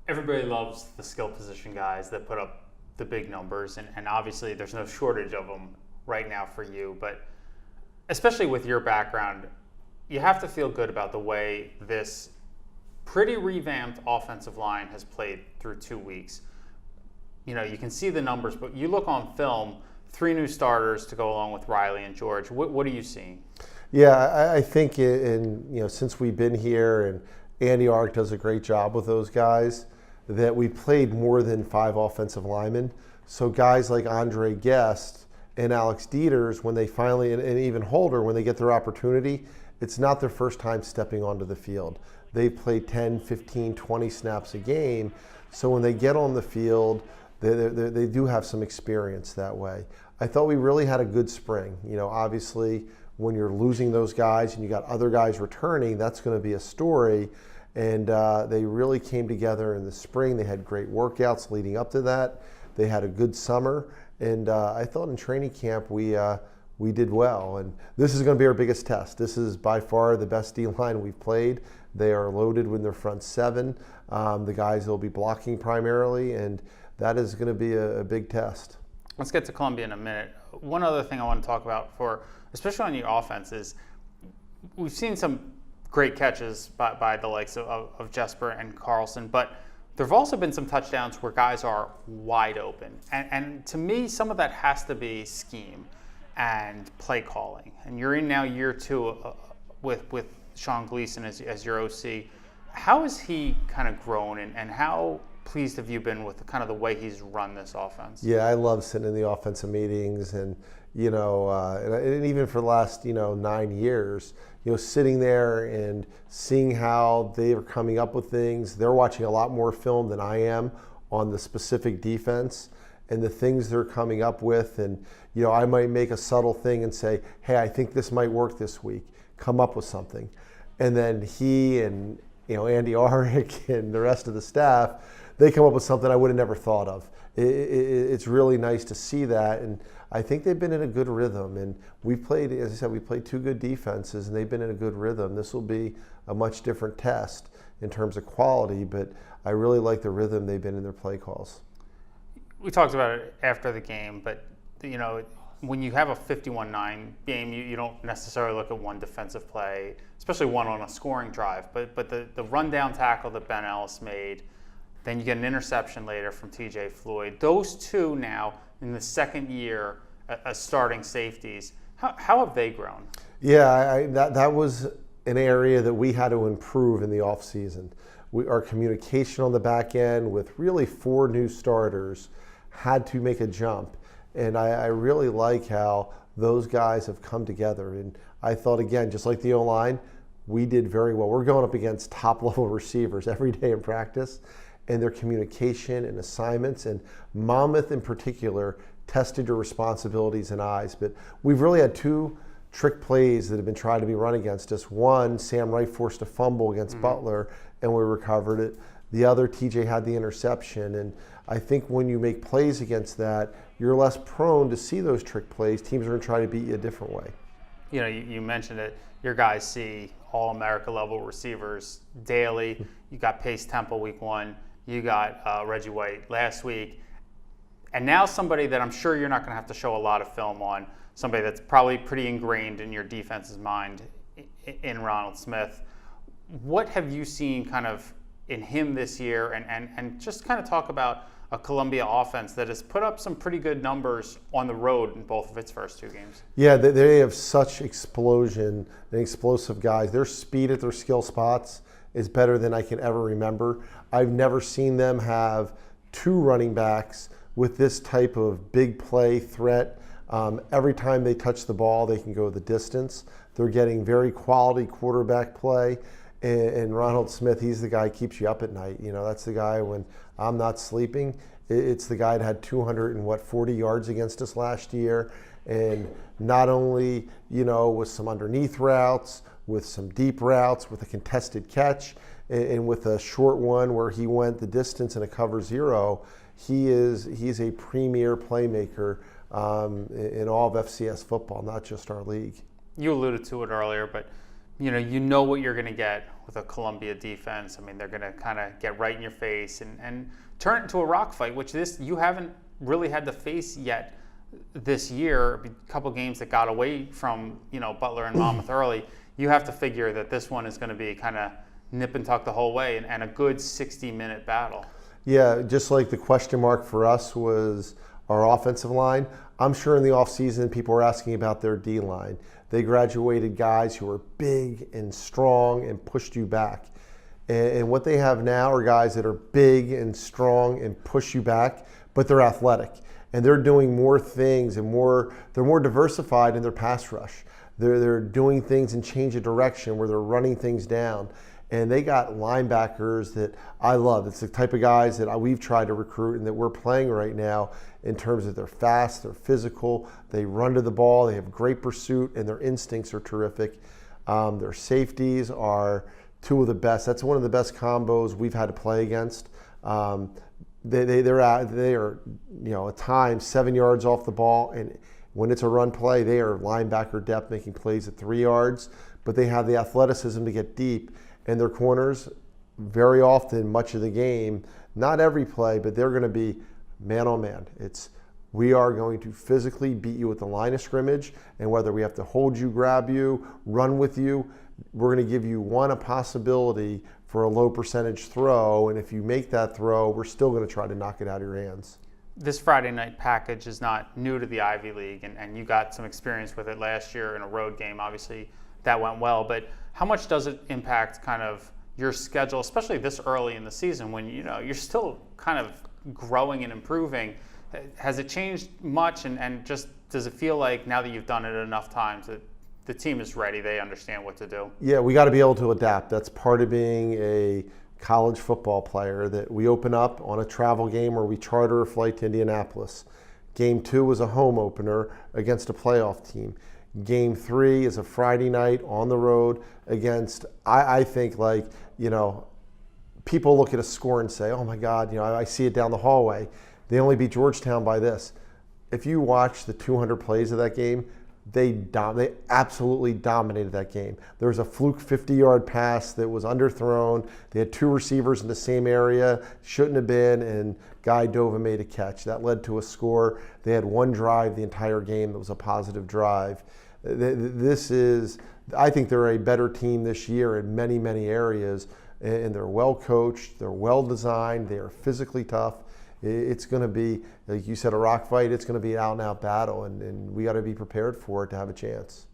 everybody loves the skill position guys that put up the big numbers, and obviously there's no shortage of them right now for you. But especially with your background, you have to feel good about the way this pretty revamped offensive line has played through 2 weeks. You know, you can see the numbers, but you look on film, 3 new starters to go along with Riley and George. What are you seeing? Yeah, I think since we've been here and Andy Ark does a great job with those guys, that we played more than 5 offensive linemen. So guys like Andre Guest and Alex Dieters, when they finally, and even Holder, when they get their opportunity, it's not their first time stepping onto the field. They play 10, 15, 20 snaps a game. So when they get on the field, they do have some experience that way. I thought we really had a good spring. You know, obviously, when you're losing those guys and you got other guys returning, that's going to be a story. And they really came together in the spring. They had great workouts leading up to that. They had a good summer. And I thought in training camp we did well. And this is going to be our biggest test. This is by far the best D-line we've played. They are loaded with their front 7. The guys will be blocking primarily, and that is going to be a big test. Let's get to Columbia in a minute. One other thing I want to talk about, especially on your offense, is we've seen some great catches by the likes of Jesper and Carlson, but there have also been some touchdowns where guys are wide open. And to me, some of that has to be scheme and play calling. And you're in now year 2 with Sean Gleason as your OC. How has he kind of grown, and how pleased have you been with kind of the way he's run this offense? Yeah, I love sitting in the offensive meetings, and and even for the last 9 years, sitting there and seeing how they are coming up with things. They're watching a lot more film than I am on the specific defense and the things they're coming up with. And I might make a subtle thing and say, hey, I think this might work this week. Come up with something, and then he and Andy Arick and the rest of the staff, they come up with something I would have never thought of. It's really nice to see that, and I think they've been in a good rhythm. And we've played, as I said, we played 2 good defenses, and they've been in a good rhythm. This will be a much different test in terms of quality, but I really like the rhythm they've been in their play calls. We talked about it after the game, but when you have a 51-9 game, you don't necessarily look at one defensive play, especially one on a scoring drive. But the rundown tackle that Ben Ellis made, then you get an interception later from TJ Floyd. Those 2 now in the second year as starting safeties, how have they grown? Yeah, that was an area that we had to improve in the offseason. Our communication on the back end with really 4 new starters had to make a jump. And I really like how those guys have come together. And I thought, again, just like the O-line, we did very well. We're going up against top-level receivers every day in practice, and their communication and assignments. And Monmouth in particular tested your responsibilities and eyes. But we've really had 2 trick plays that have been trying to be run against us. One, Sam Wright forced a fumble against Butler, and we recovered it. The other, TJ had the interception. And I think when you make plays against that, you're less prone to see those trick plays. Teams are going to try to beat you a different way. You mentioned it. Your guys see All-America level receivers daily. You got Pace Temple week 1. You got Reggie White last week. And now somebody that I'm sure you're not going to have to show a lot of film on, somebody that's probably pretty ingrained in your defense's mind in Ronald Smith. What have you seen kind of in him this year, and just kind of talk about a Columbia offense that has put up some pretty good numbers on the road in both of its first 2 games? Yeah, they have such explosion and explosive guys. Their speed at their skill spots is better than I can ever remember. I've never seen them have 2 running backs with this type of big play threat. Every time they touch the ball, they can go the distance. They're getting very quality quarterback play. And Ronald Smith, he's the guy who keeps you up at night. That's the guy when I'm not sleeping. It's the guy that had 240 yards against us last year. And not only, with some underneath routes, with some deep routes, with a contested catch, and with a short one where he went the distance in a cover 0, he's a premier playmaker in all of FCS football, not just our league. You alluded to it earlier, but you know what you're going to get with a Columbia defense. I mean, they're going to kind of get right in your face and turn it into a rock fight, which you haven't really had to face yet this year. A couple games that got away from Butler and Monmouth early. You have to figure that this one is going to be kind of nip and tuck the whole way and a good 60-minute battle. Yeah, just like the question mark for us was our offensive line. I'm sure in the offseason people were asking about their D-line. They graduated guys who are big and strong and pushed you back. And what they have now are guys that are big and strong and push you back, but they're athletic. And they're doing more things and they're more diversified in their pass rush. They're doing things and change of direction where they're running things down. And they got linebackers that I love. It's the type of guys that we've tried to recruit and that we're playing right now in terms of they're fast, they're physical, they run to the ball, they have great pursuit, and their instincts are terrific. Their safeties are two of the best. That's one of the best combos we've had to play against. They are at times 7 yards off the ball, and when it's a run play, they are linebacker depth making plays at 3 yards, but they have the athleticism to get deep. And their corners, very often, much of the game, not every play, but they're going to be man on man. We are going to physically beat you at the line of scrimmage, and whether we have to hold you, grab you, run with you, we're going to give you a possibility for a low percentage throw, and if you make that throw, we're still going to try to knock it out of your hands. This Friday night package is not new to the Ivy League, and you got some experience with it last year in a road game. Obviously, that went well, but how much does it impact kind of your schedule, especially this early in the season when you're still kind of growing and improving? Has it changed much, and just does it feel like now that you've done it enough times that the team is ready, they understand what to do? Yeah, we got to be able to adapt. That's part of being a college football player, that we open up on a travel game where we charter a flight to Indianapolis. Game 2 was a home opener against a playoff team. Game 3 is a Friday night on the road against, I think, people look at a score and say, oh my God, I see it down the hallway. They only beat Georgetown by this. If you watch the 200 plays of that game, they absolutely dominated that game. There was a fluke 50-yard pass that was underthrown. They had 2 receivers in the same area, shouldn't have been, and Guy dove and made a catch. That led to a score. They had 1 drive the entire game that was a positive drive. I think they're a better team this year in many, many areas, and they're well coached, they're well designed, they are physically tough. It's going to be, like you said, a rock fight. It's going to be an out-and-out battle, and we got to be prepared for it to have a chance.